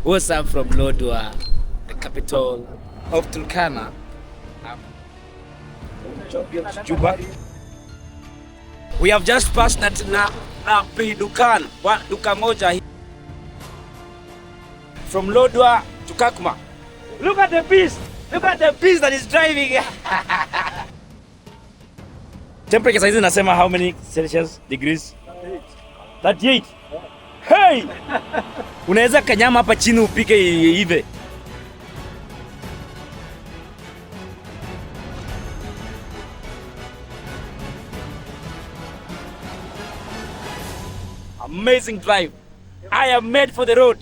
What's up from Lodwa, the capital of Turkana. Juba. We have just passed that na dukan, duka moja from Lodwa to Kakuma. Look at the beast! Look at the beast that is driving! Temperature saizi nasema how many Celsius degrees? 38. Hey! Unaweza kanyama hapa chini upike hivi. Amazing drive. I am made for the road.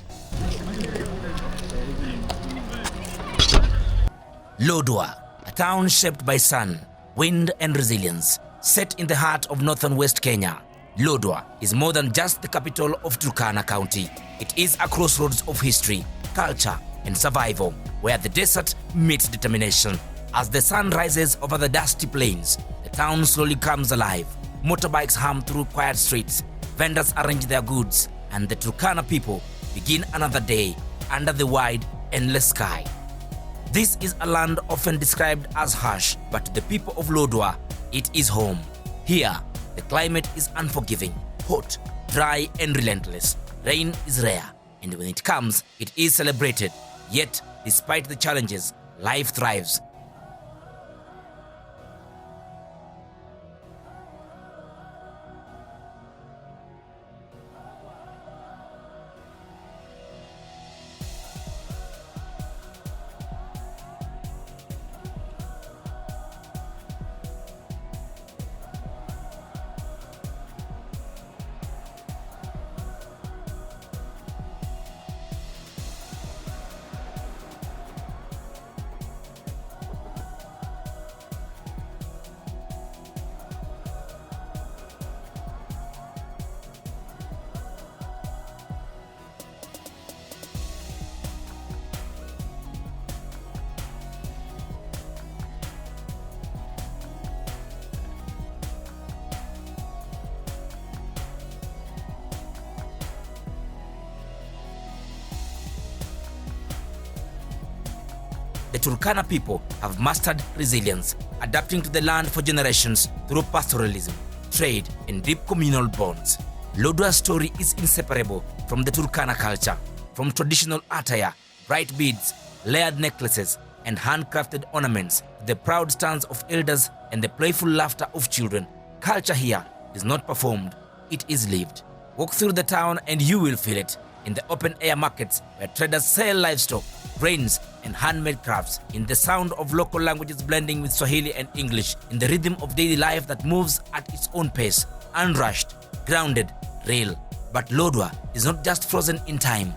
Ludwa, a town shaped by sun, wind and resilience, set in the heart of northern West Kenya. Ludwa is more than just the capital of Turkana County. It is a crossroads of history, culture and survival, where the desert meets determination. As the sun rises over the dusty plains, the town slowly comes alive. Motorbikes hum through quiet streets, vendors arrange their goods, and the Turkana people begin another day under the wide, endless sky. This is a land often described as harsh, but to the people of Lodwar, it is home. Here, the climate is unforgiving, hot, dry and relentless. Rain is rare, and when it comes, it is celebrated. Yet, despite the challenges, life thrives. The Turkana people have mastered resilience, adapting to the land for generations through pastoralism, trade, and deep communal bonds. Ludwa's story is inseparable from the Turkana culture, from traditional attire, bright beads, layered necklaces, and handcrafted ornaments to the proud stance of elders and the playful laughter of children. Culture here is not performed, it is lived. Walk through the town and you will feel it. In the open-air markets where traders sell livestock, grains, and handmade crafts, in the sound of local languages blending with Swahili and English, in the rhythm of daily life that moves at its own pace, unrushed, grounded, real. But Lodwa is not just frozen in time.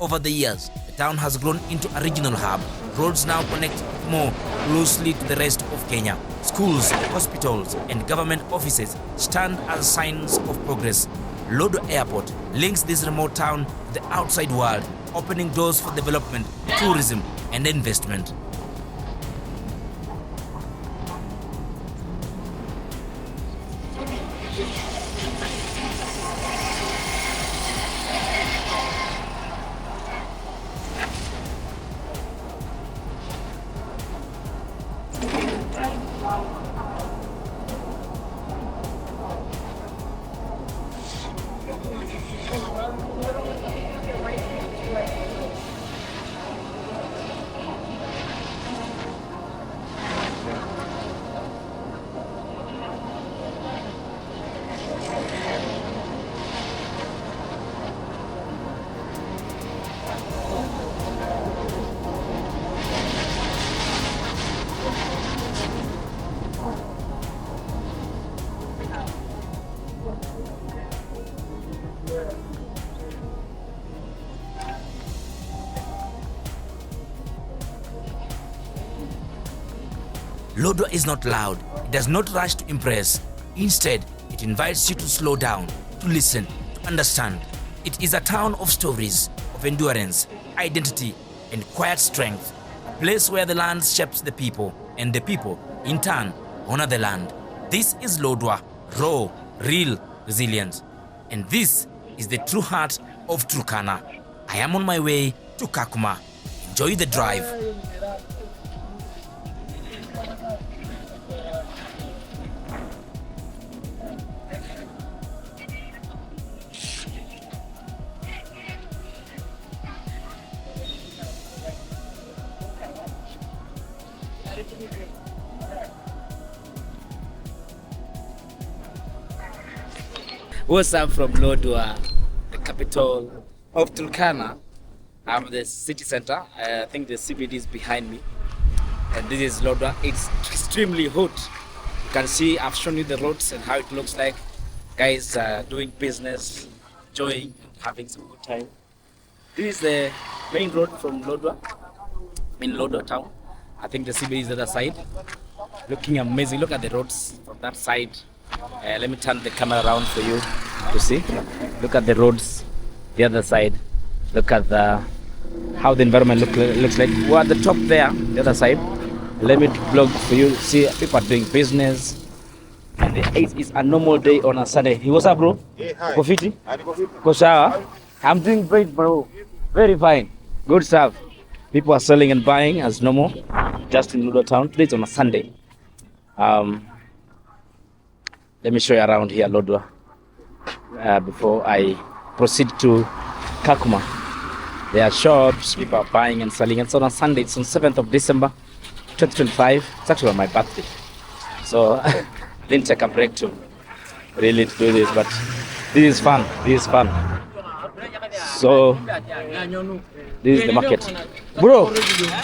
Over the years, the town has grown into a regional hub. Roads now connect more closely to the rest of Kenya. Schools, hospitals, and government offices stand as signs of progress. Lodwa Airport links this remote town to the outside world, opening doors for development, tourism, and investment. Ludwa is not loud, it does not rush to impress. Instead, it invites you to slow down, to listen, to understand. It is a town of stories, of endurance, identity, and quiet strength. A place where the land shapes the people, and the people, in turn, honor the land. This is Lodwa, raw, real, resilient. And this is the true heart of Turkana. I am on my way to Kakuma. Enjoy the drive. What's up from Lodwa, the capital of Turkana. I'm the city center. I think the CBD is behind me. And this is Lodwa. It's extremely hot. You can see I've shown you the roads and how it looks like. Guys doing business, enjoying, having some good time. This is the main road from Lodwa, in Lodwa town. I think the CBD is the other side. Looking amazing. Look at the roads from that side. Let me turn the camera around for you to see. Look at the roads, the other side. Look at how the environment looks like. We're at the top there, the other side. Let me vlog for you. See, people are doing business. And it is a normal day on a Sunday. Hey, what's up, bro? Hey, hi. Kofiti? Koshawa? I'm doing great, bro. Very fine. Good stuff. People are selling and buying as normal, just in Ludwa town. Today is on a Sunday. Let me show you around here, Lodwa, before I proceed to Kakuma. There are shops, people are buying and selling. It's on a Sunday. It's on 7th of December, 2025. It's actually on my birthday. So I didn't take a break to really do this, but this is fun. This is fun. So this is the market. Bro,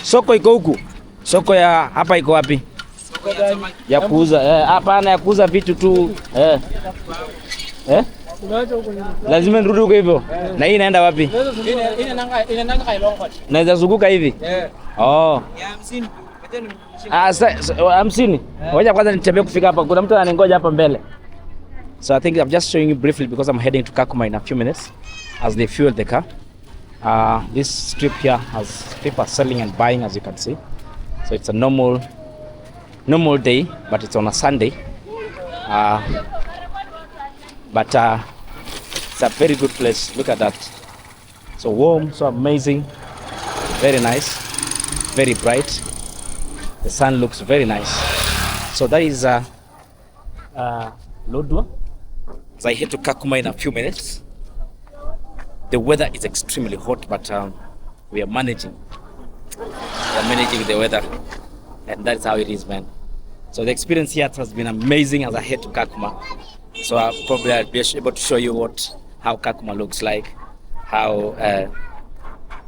soko iko huku. Soko ya hapa iko wapi? Ya kuuza hapana, ya kuuza vitu tu lazima nirudi huko hivyo. Na hii inaenda wapi? Inaenda Kailongo. Naweza zunguka hivi? Oh. Ya 50. 50. Ngoja kwanza nitembee kufika hapa. Kuna mtu ananingoja hapa mbele. So I think I'm just showing you briefly because I'm heading to Kakuma in a few minutes as they fuel the car. This strip here has people selling and buying, as you can see. So it's a normal day, but it's on a Sunday. But it's a very good place. Look at that. So warm, so amazing, very nice, very bright. The sun looks very nice. So that is Ludwa. So I head to Kakuma in a few minutes. The weather is extremely hot, but we are managing. The weather, and that's how it is, man. So the experience here has been amazing as I head to Kakuma. So I'll be able to show you how Kakuma looks like, how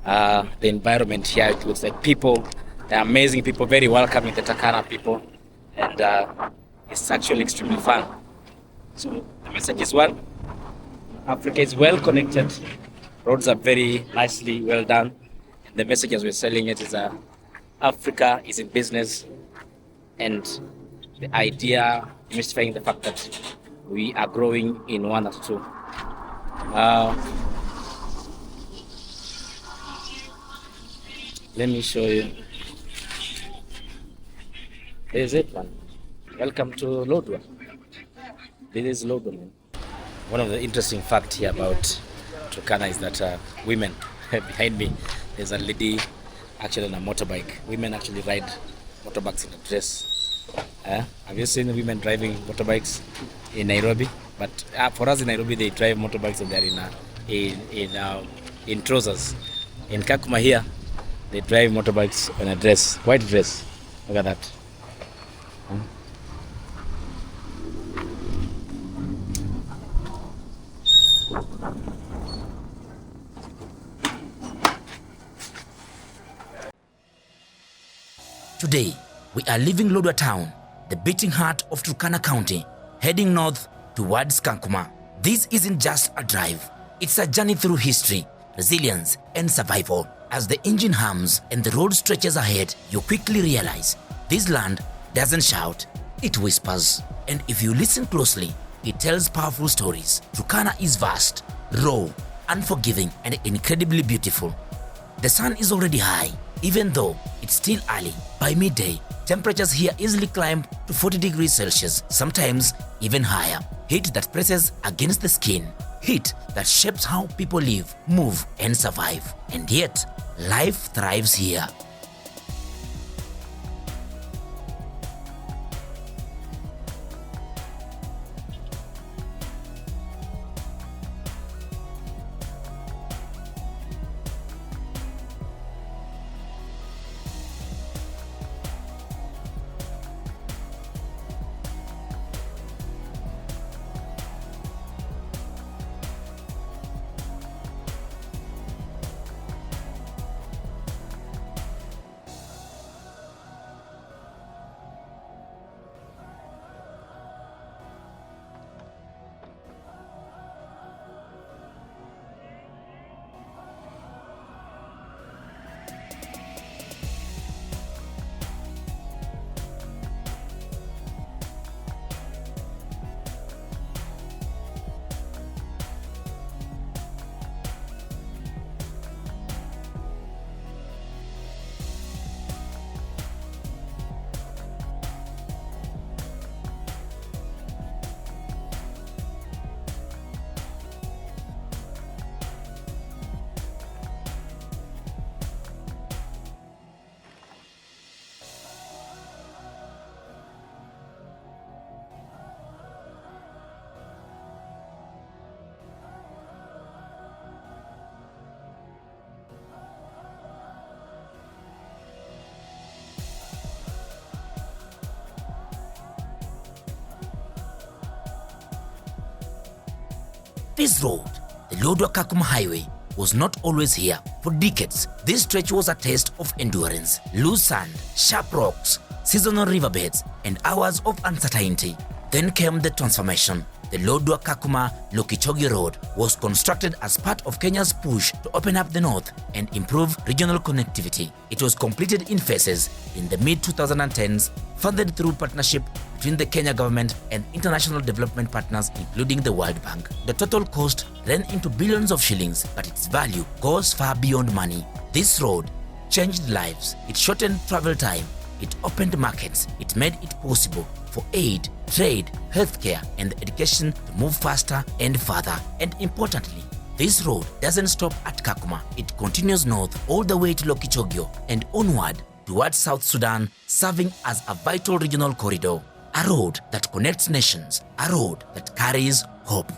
the environment here it looks like. People, they're amazing people, very welcoming, the Turkana people, and it's actually extremely fun. So the message is one: Africa is well connected. Roads are very nicely well done. And the message as we're selling it is Africa is in business, and the idea mystifying the fact that we are growing in 1 or 2. Let me show you. This is it, man. Welcome to Lodwa. This is Lodwa, man. One of the interesting facts here about Turkana is that women, behind me, there's a lady actually on a motorbike. Women actually ride motorbikes in a dress. Have you seen women driving motorbikes in Nairobi? But for us in Nairobi, they drive motorbikes and they're in trousers. In Kakuma here, they drive motorbikes on a dress, white dress. Look at that. Today, we are leaving Lodwa town, the beating heart of Turkana County, heading north towards Kakuma. This isn't just a drive, it's a journey through history, resilience, and survival. As the engine hums and the road stretches ahead, you quickly realize this land doesn't shout, it whispers. And if you listen closely, it tells powerful stories. Turkana is vast, raw, unforgiving, and incredibly beautiful. The sun is already high, even though it's still early. By midday, temperatures here easily climb to 40 degrees Celsius, sometimes even higher. Heat that presses against the skin, heat that shapes how people live, move, and survive. And yet, life thrives here. This road, the Lodwar and Kakuma highway, was not always here. For decades, this stretch was a test of endurance. Loose sand, sharp rocks, seasonal riverbeds, and hours of uncertainty. Then came the transformation. The Lodwar and Kakuma Lokichogi Road was constructed as part of Kenya's push to open up the north and improve regional connectivity. It was completed in phases in the mid-2010s, funded through partnership between the Kenya government and international development partners including the World Bank. The total cost ran into billions of shillings, but its value goes far beyond money. This road changed lives. It shortened travel time. It opened markets. It made it possible for aid, trade, healthcare, and education to move faster and further. And importantly, this road doesn't stop at Kakuma. It continues north all the way to Lokichogio and onward towards South Sudan, serving as a vital regional corridor. A road that connects nations. A road that carries hope.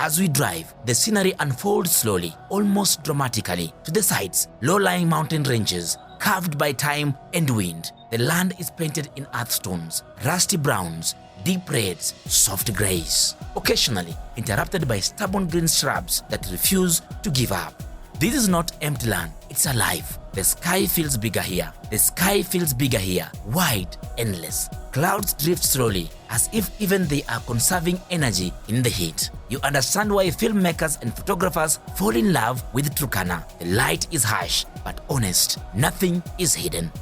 As we drive, the scenery unfolds slowly, almost dramatically. To the sides, low-lying mountain ranges, carved by time and wind. The land is painted in earth tones, rusty browns, deep reds, soft grays, occasionally interrupted by stubborn green shrubs that refuse to give up. This is not empty land, it's alive. The sky feels bigger here. The sky feels bigger here, wide, endless. Clouds drift slowly, as if even they are conserving energy in the heat. You understand why filmmakers and photographers fall in love with Turkana. The light is harsh, but honest. Nothing is hidden.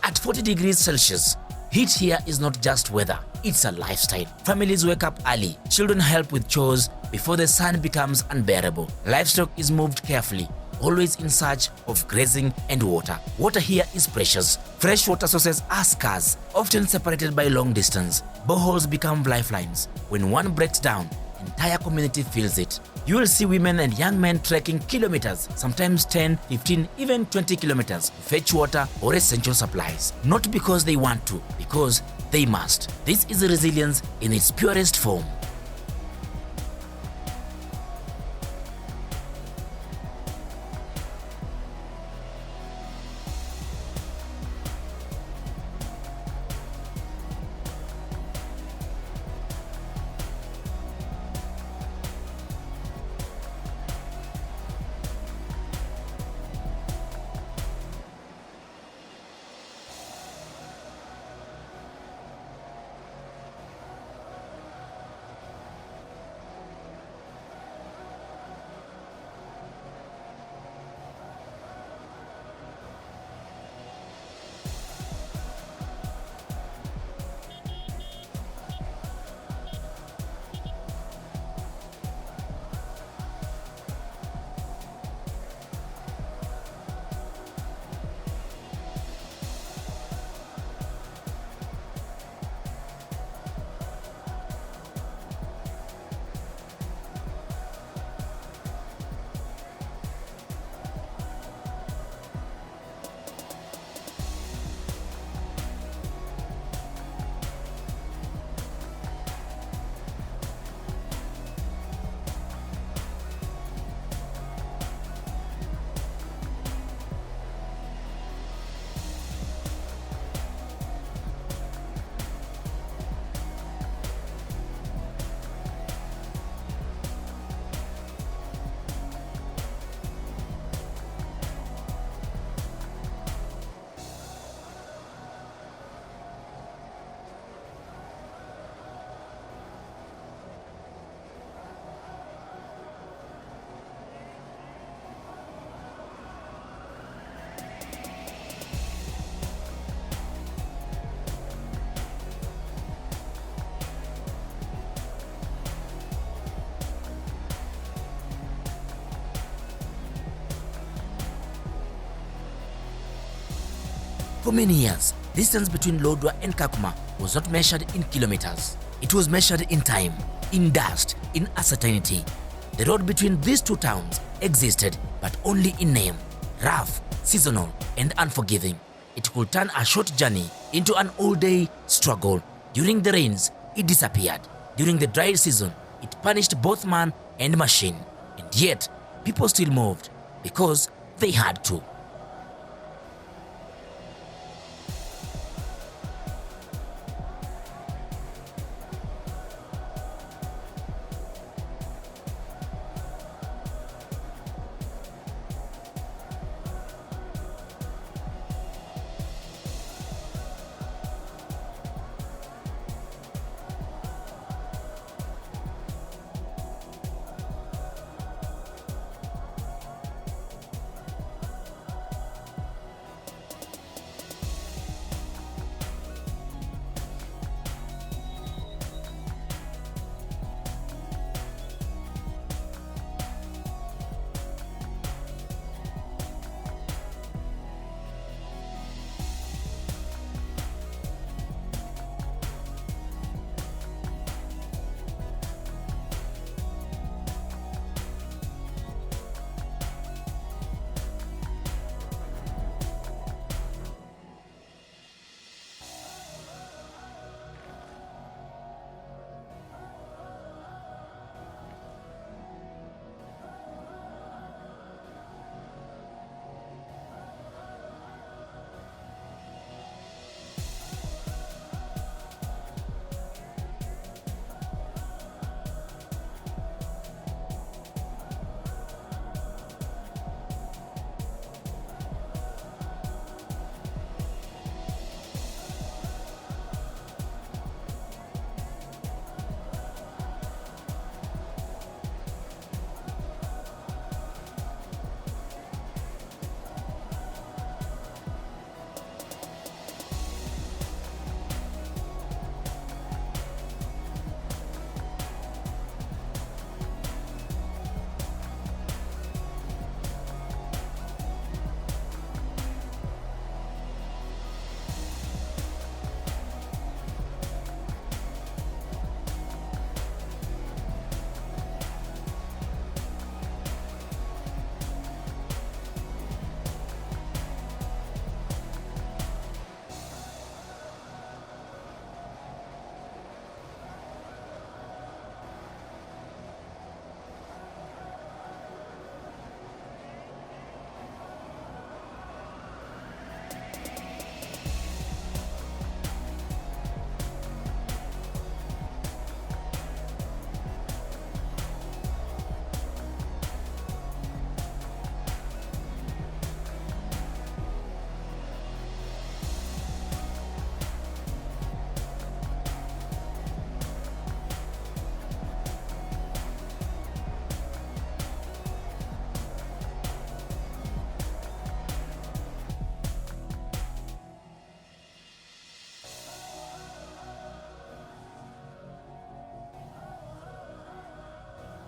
At 40 degrees Celsius, heat here is not just weather, it's a lifestyle. Families wake up early, children help with chores before the sun becomes unbearable. Livestock is moved carefully, always in search of grazing and water. Water here is precious. Fresh water sources are scarce, often separated by long distance. Boreholes become lifelines. When one breaks down, entire community feels it. You will see women and young men trekking kilometers, sometimes 10, 15, even 20 kilometers to fetch water or essential supplies. Not because they want to, because they must. This is resilience in its purest form. For many years, Distance between Lodwa and Kakuma was not measured in kilometers. It was measured in time, in dust, in uncertainty. The road between these two towns existed, but only in name. Rough, seasonal, and unforgiving. It could turn a short journey into an all-day struggle. During the rains, it disappeared. During the dry season, it punished both man and machine. And yet, people still moved because they had to.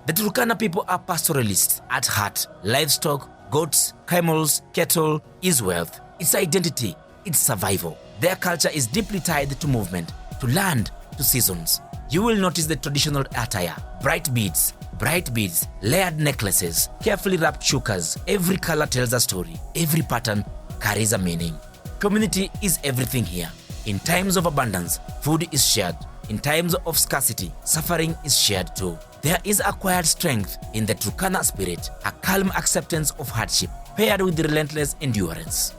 The Turkana people are pastoralists at heart. Livestock, goats, camels, cattle is wealth. Its identity, its survival. Their culture is deeply tied to movement, to land, to seasons. You will notice the traditional attire, bright beads, layered necklaces, carefully wrapped chukas. Every color tells a story. Every pattern carries a meaning. Community is everything here. In times of abundance, food is shared. In times of scarcity, suffering is shared too. There is a quiet strength in the Turkana spirit, a calm acceptance of hardship, paired with relentless endurance.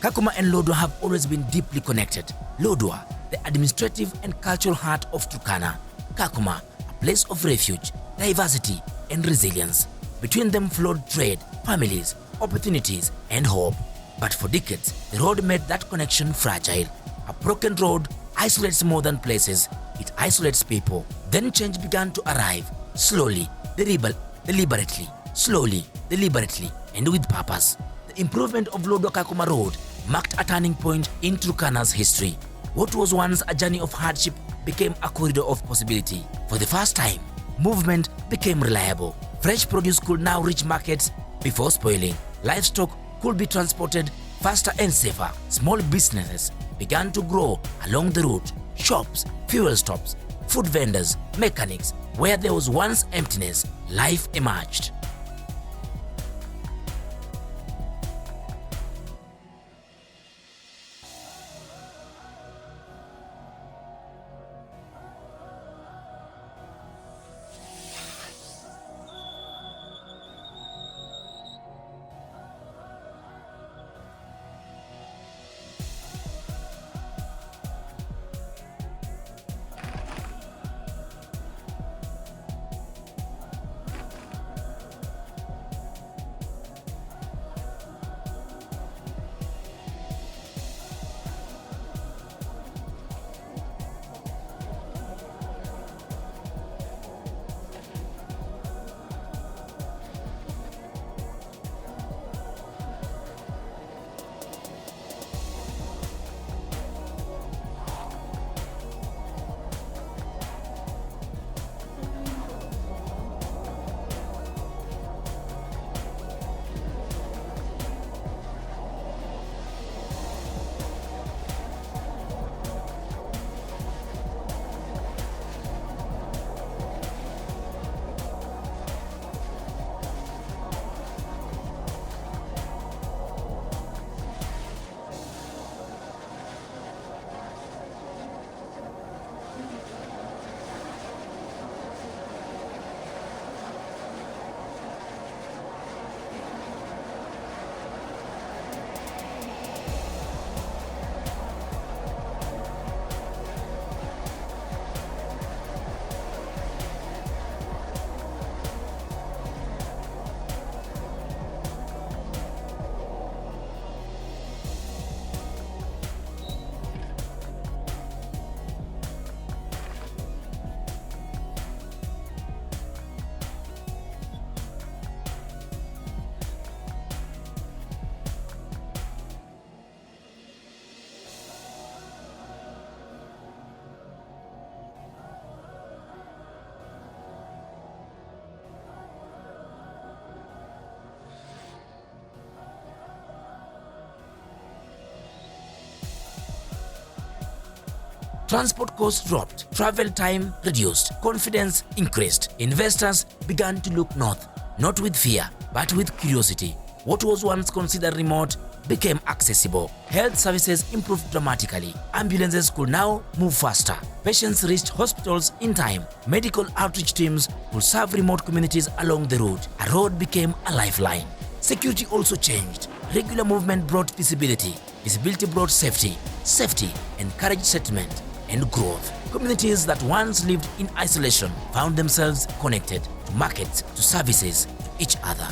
Kakuma and Lodwa have always been deeply connected. Lodwa, the administrative and cultural heart of Turkana. Kakuma, a place of refuge, diversity, and resilience. Between them flowed trade, families, opportunities, and hope. But for decades, the road made that connection fragile. A broken road isolates more than places, it isolates people. Then change began to arrive, slowly, deliberately, slowly, deliberately, and with purpose. The improvement of Lodwa Kakuma Road marked a turning point in Turkana's history. What was once a journey of hardship became a corridor of possibility. For the first time, movement became reliable. Fresh produce could now reach markets before spoiling. Livestock could be transported faster and safer. Small businesses began to grow along the route. Shops, fuel stops, food vendors, mechanics. Where there was once emptiness, life emerged. Transport costs dropped, travel time reduced, confidence increased. Investors began to look north, not with fear, but with curiosity. What was once considered remote became accessible. Health services improved dramatically. Ambulances could now move faster. Patients reached hospitals in time. Medical outreach teams could serve remote communities along the route. A road became a lifeline. Security also changed. Regular movement brought visibility. Visibility brought safety. Safety encouraged settlement and growth. Communities that once lived in isolation found themselves connected to markets, to services, to each other.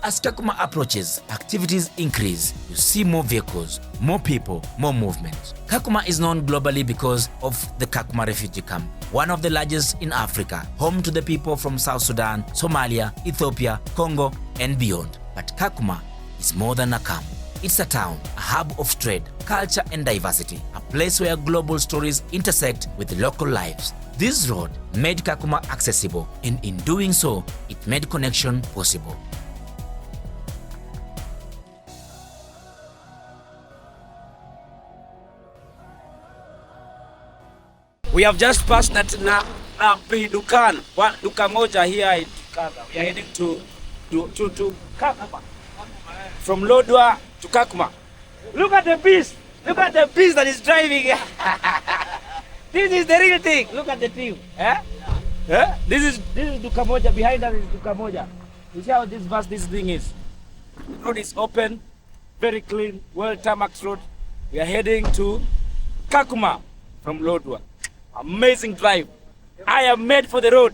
As Kakuma approaches, activities increase. You see more vehicles, more people, more movement. Kakuma is known globally because of the Kakuma refugee camp, one of the largest in Africa, home to the people from South Sudan, Somalia, Ethiopia, Congo, and beyond. But Kakuma is more than a camp. It's a town, a hub of trade, culture, and diversity, a place where global stories intersect with local lives. This road made Kakuma accessible, and in doing so, it made connection possible. We have just passed that Dukan, one duka moja here in Turkana. We are heading to Kakuma. From Lodwa to Kakuma. Look at the beast! Look at the beast that is driving. This is the real thing. Look at the team. Eh? Eh? This is duka moja. Behind us is duka moja. You see how this vast this thing is. The road is open, very clean, well tarmac road. We are heading to Kakuma from Lodwa. Amazing drive. I am made for the road.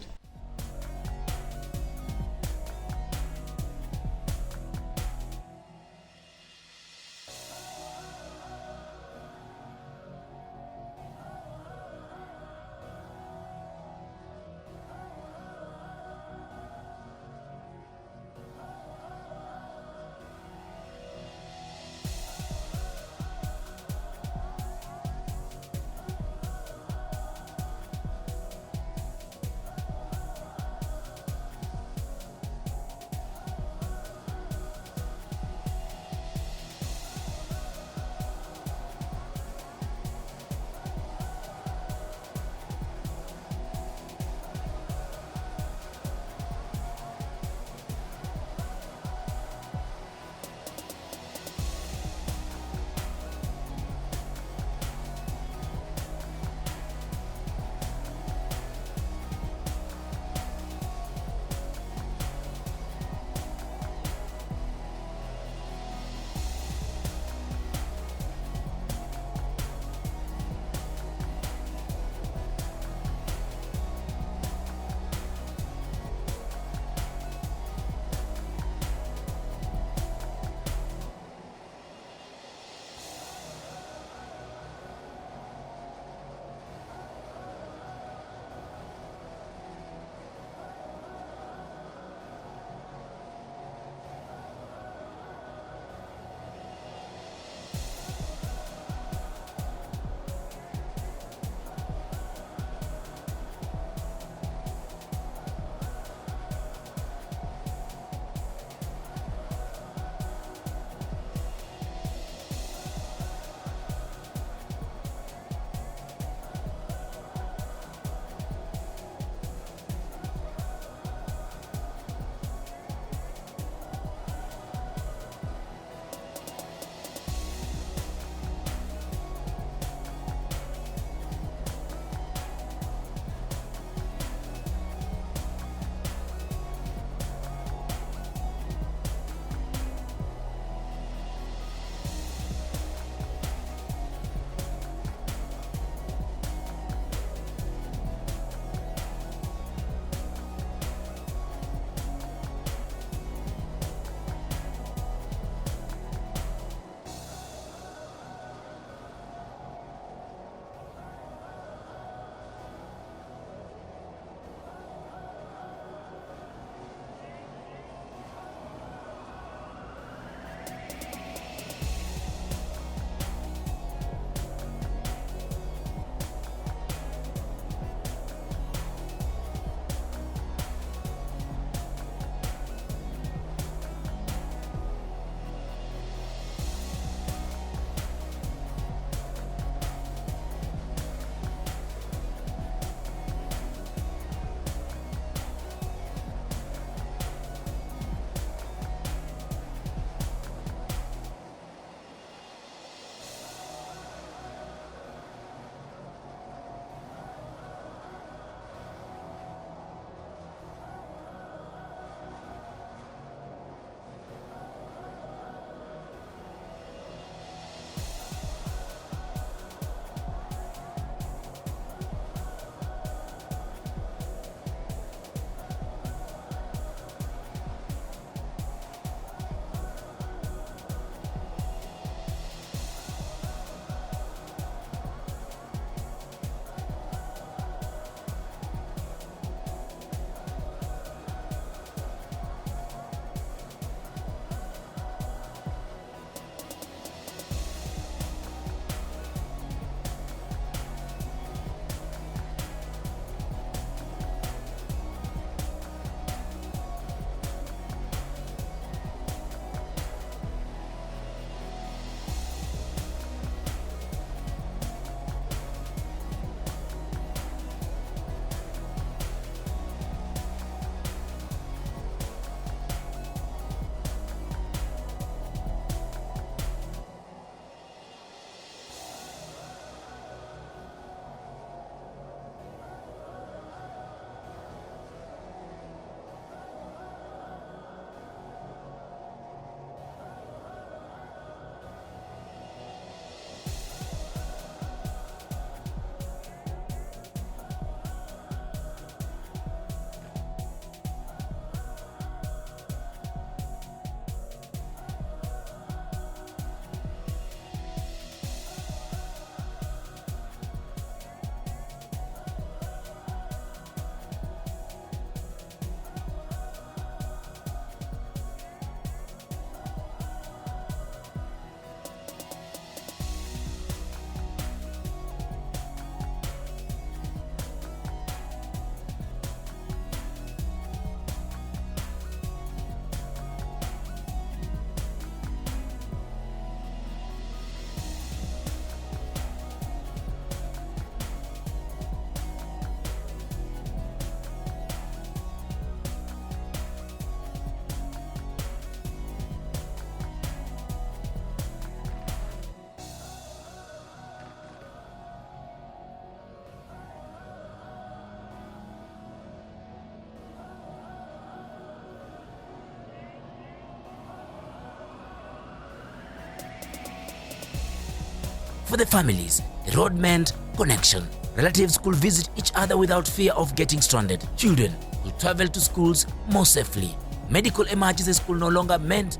For the families, the road meant connection. Relatives could visit each other without fear of getting stranded. Children could travel to schools more safely. Medical emergencies no longer meant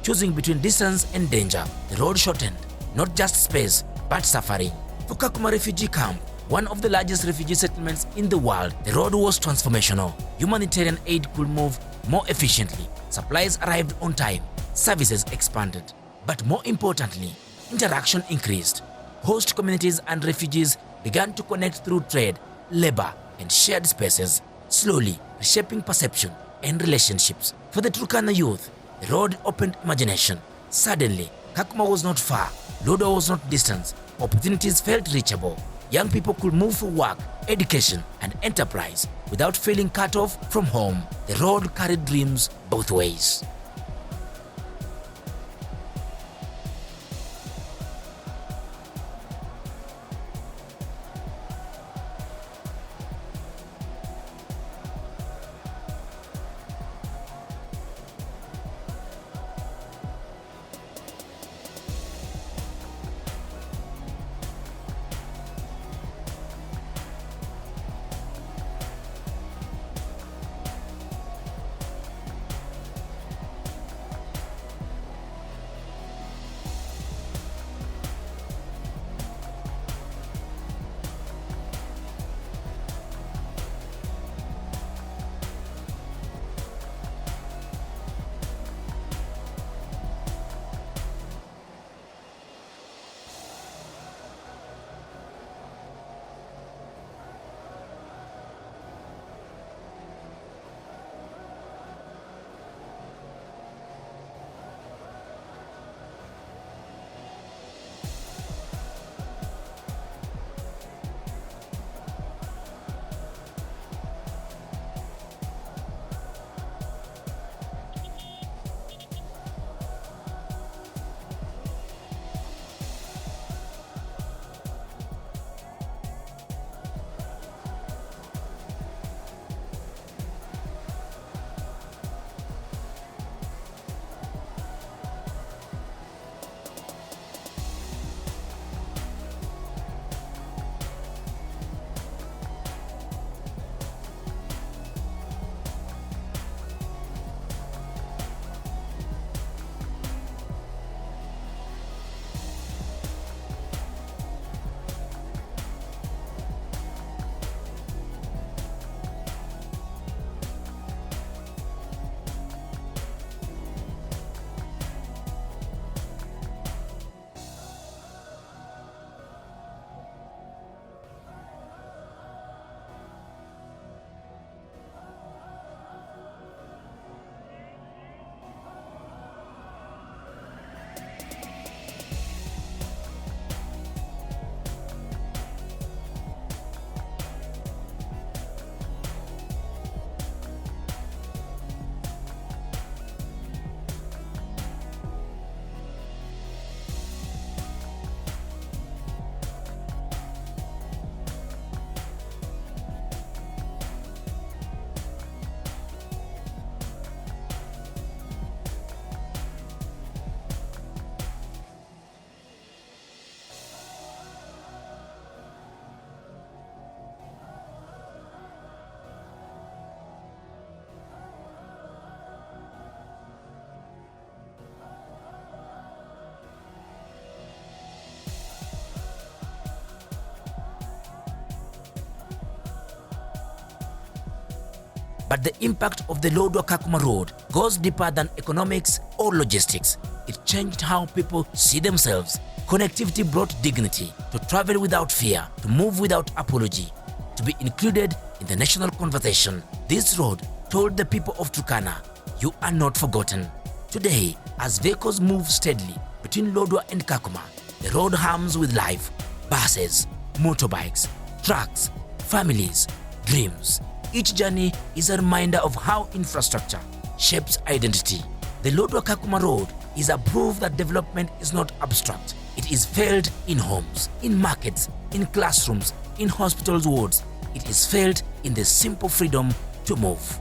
choosing between distance and danger. The road shortened not just space but suffering. For Kakuma refugee camp, one of the largest refugee settlements in the world, the road was transformational. Humanitarian aid could move more efficiently. Supplies arrived on time. Services expanded. But more importantly, interaction increased. Host communities and refugees began to connect through trade, labor, and shared spaces, slowly reshaping perception and relationships. For the Turkana youth, the road opened imagination. Suddenly, Kakuma was not far, Ludwa was not distant, opportunities felt reachable. Young people could move for work, education, and enterprise without feeling cut off from home. The road carried dreams both ways. But the impact of the Lodwar-Kakuma road goes deeper than economics or logistics. It changed how people see themselves. Connectivity brought dignity, to travel without fear, to move without apology, to be included in the national conversation. This road told the people of Turkana, you are not forgotten. Today, as vehicles move steadily between Lodwar and Kakuma, the road hums with life. Buses, motorbikes, trucks, families, dreams. Each journey is a reminder of how infrastructure shapes identity. The Lodwar-Kakuma road is a proof that development is not abstract. It is felt in homes, in markets, in classrooms, in hospitals' wards. It is felt in the simple freedom to move.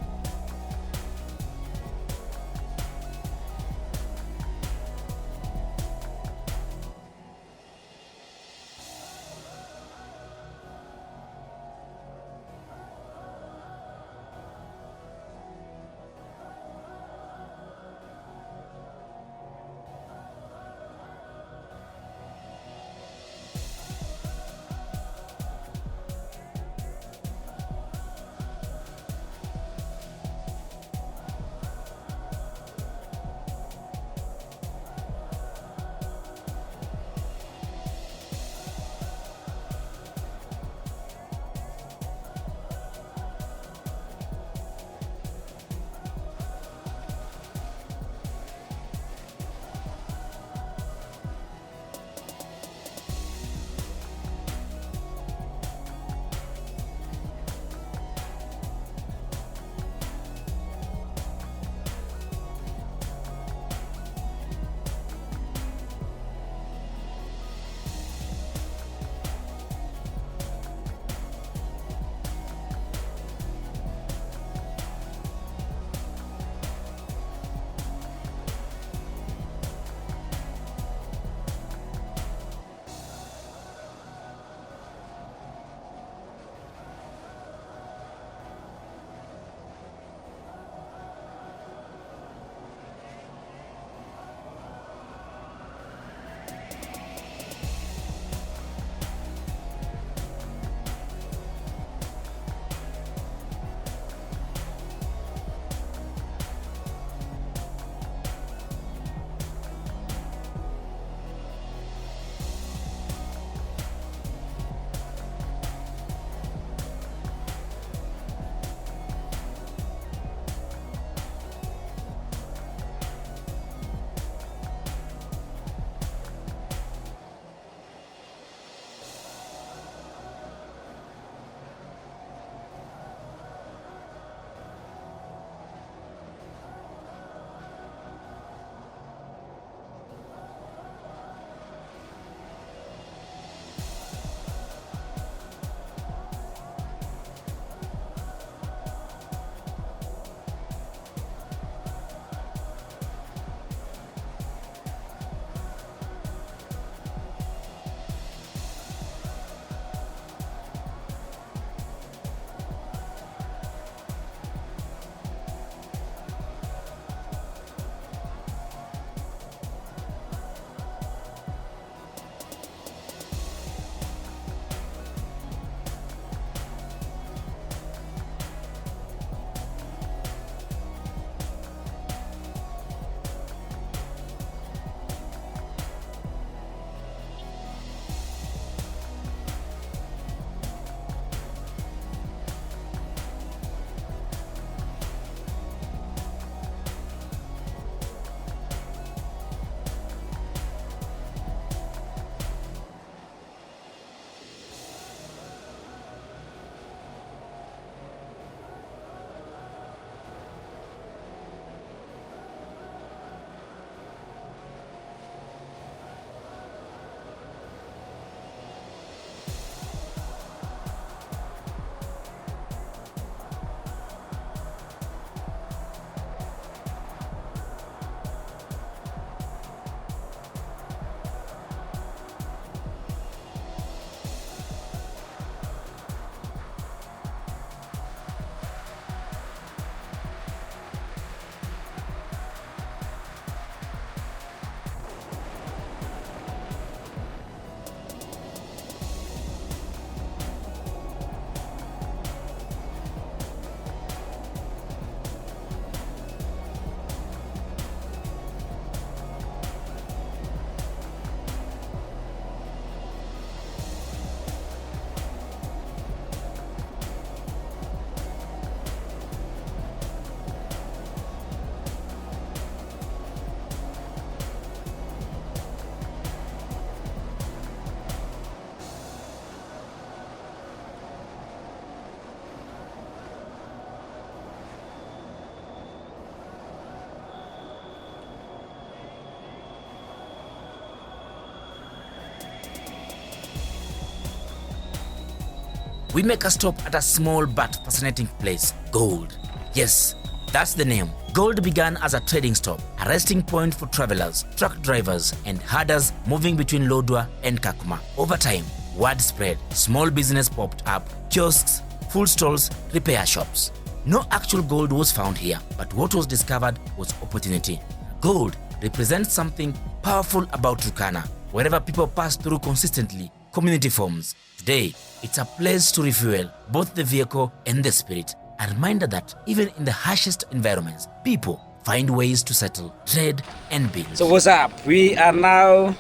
we make a stop at a small but fascinating place, Gold. Yes, that's the name. Gold began as a trading stop, a resting point for travelers, truck drivers, and herders moving between Lodwa and Kakuma. Over time, word spread, small business popped up, kiosks, food stalls, repair shops. No actual gold was found here, but what was discovered was opportunity. Gold represents something powerful about Turkana. Wherever people pass through consistently, community forms. Today, it's a place to refuel both the vehicle and the spirit. A reminder that even in the harshest environments, people find ways to settle, trade, and build. So what's up? We are now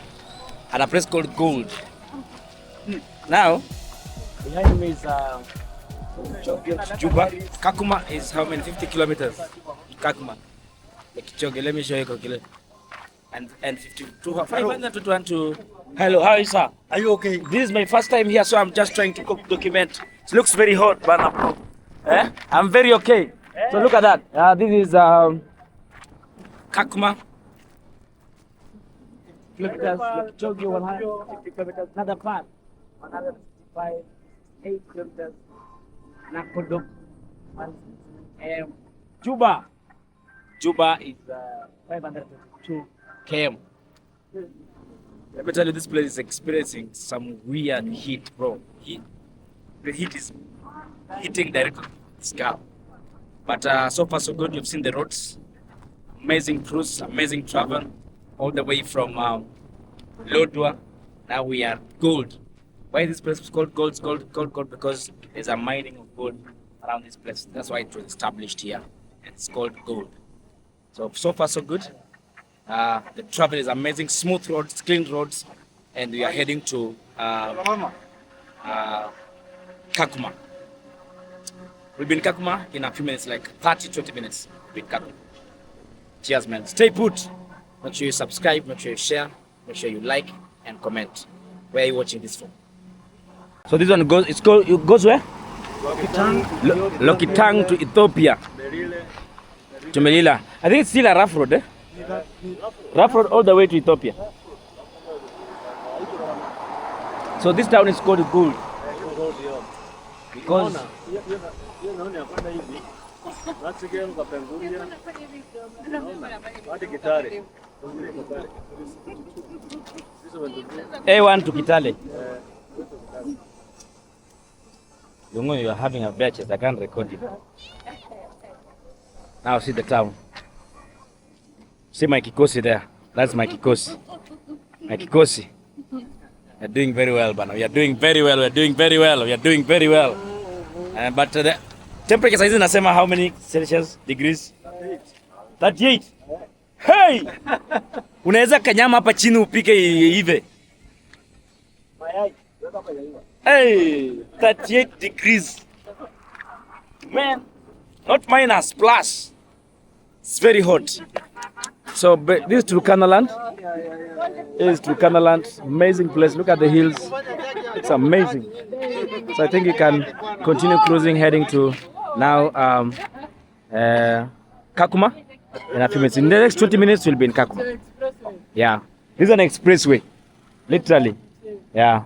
at a place called Gold. Now, behind me is Juba. Kakuma is how many? 50 kilometers. Kakuma. Let me show you. And 52. 500 to. Hello, how are you, sir? Are you okay? This is my first time here, so I'm just trying to document. It looks very hot, but I'm very okay. So look at that. This is Kakuma. Kilometers. Jogi 150 kilometers. Another part. 165. 8 kilometers. Nakpodok. Juba. Juba is 522 km. Let me tell you, this place is experiencing some weird heat, bro. The heat is hitting directly the scalp. But so far so good. You've seen the roads. Amazing cruise, amazing travel. All the way from Lodwa. Now we are Gold. Why this place is called Gold? It's called because there's a mining of gold around this place. That's why it was established here. It's called Gold. So far so good. The travel is amazing, smooth roads, clean roads, and we are heading to Kakuma. We'll be in Kakuma in a few minutes, like 30-20 minutes. We'll be in Kakuma. Cheers, man. Stay put. Make sure you subscribe, make sure you share, make sure you like and comment. Where are you watching this from? So this one goes, it goes where? Lokitang to Ethiopia. To Melilla. I think it's still a rough road, eh? Rough road all the way to Ethiopia. So this town is called Gold. Because A1 to Kitale. You know you are having a batches, I can't record it. Now see the town. See my Kikosi there. That's my Kikosi. My Kikosi. We're doing very well, Bana. We are doing very well. We're doing very well. We are doing very well. But the temperature size is how many Celsius degrees? 38. Hey! Unaweza kanyama hapa chini upike ive. Hey! 38 degrees. Man, not minus, plus. It's very hot. So this is Turkana land. This is Turkana land. Amazing place. Look at the hills. It's amazing. So I think you can continue cruising, heading to now Kakuma in a few minutes. In the next 20 minutes, we'll be in Kakuma. Yeah. This is an expressway. Literally. Yeah.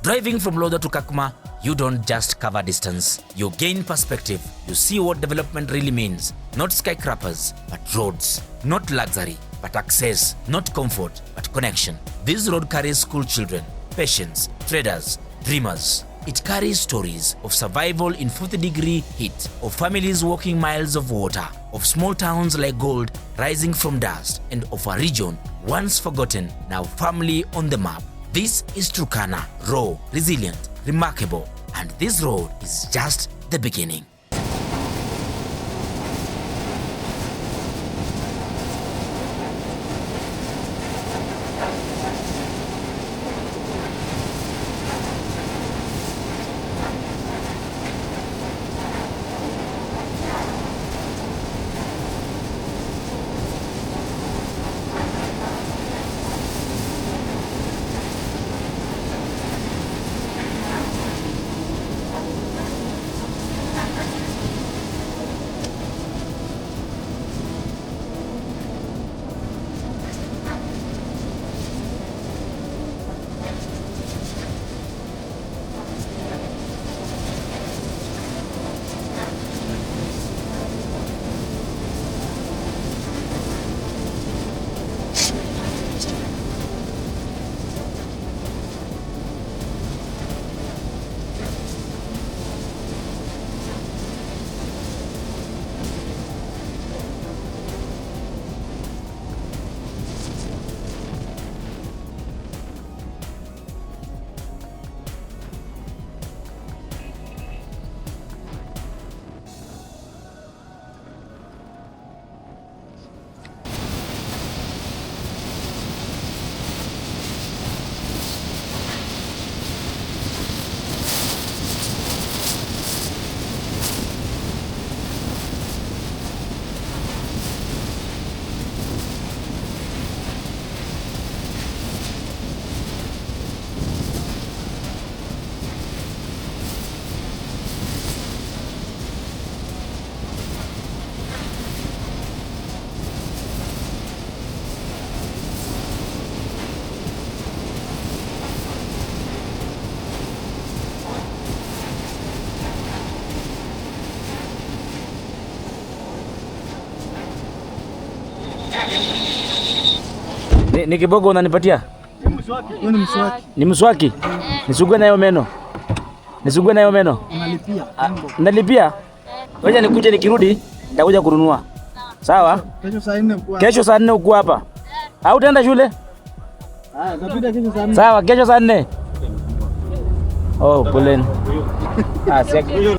Driving from Lodwar to Kakuma, you don't just cover distance, you gain perspective. You see what development really means. Not skyscrapers, but roads. Not luxury, but access. Not comfort, but connection. This road carries school children, patients, traders, dreamers. It carries stories of survival in 40-degree heat, of families walking miles of water, of small towns like gold rising from dust, and of a region once forgotten, now firmly on the map. This is Turkana, raw, resilient, remarkable, and this road is just the beginning. Ni kibogo unanipatia? Ni mswaki. Nisugue nayo meno. Nisugue nayo meno. Unalipia. Nalipia? Ngoja nikuje nikirudi nitakuja kununua. Sawa? Kesho saa 4 uko hapa. Au utaenda shule? Utapita kesho saa 4. Sawa, kesho saa 4. Oh, poleni. Siaki.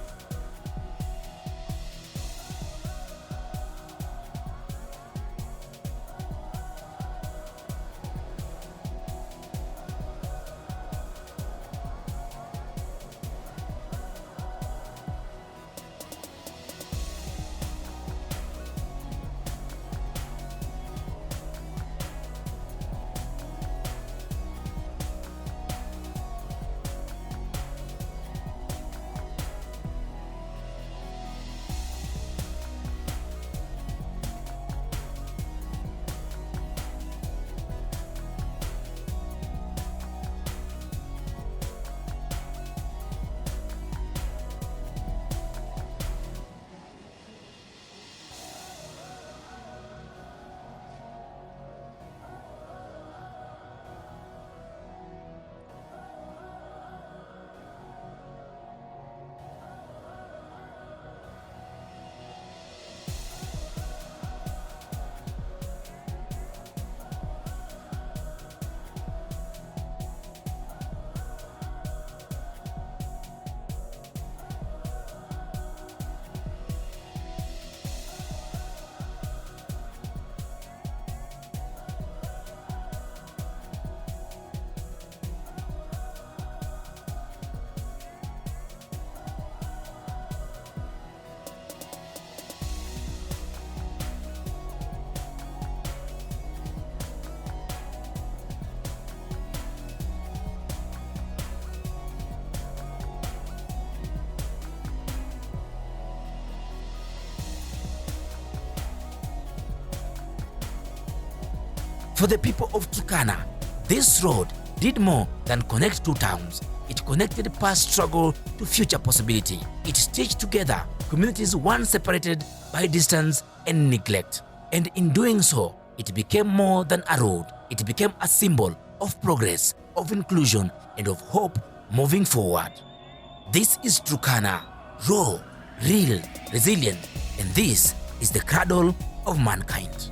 For the people of Turkana, this road did more than connect two towns. It connected past struggle to future possibility. It stitched together communities once separated by distance and neglect. And in doing so, it became more than a road. It became a symbol of progress, of inclusion, and of hope moving forward. This is Turkana, raw, real, resilient, and this is the cradle of mankind.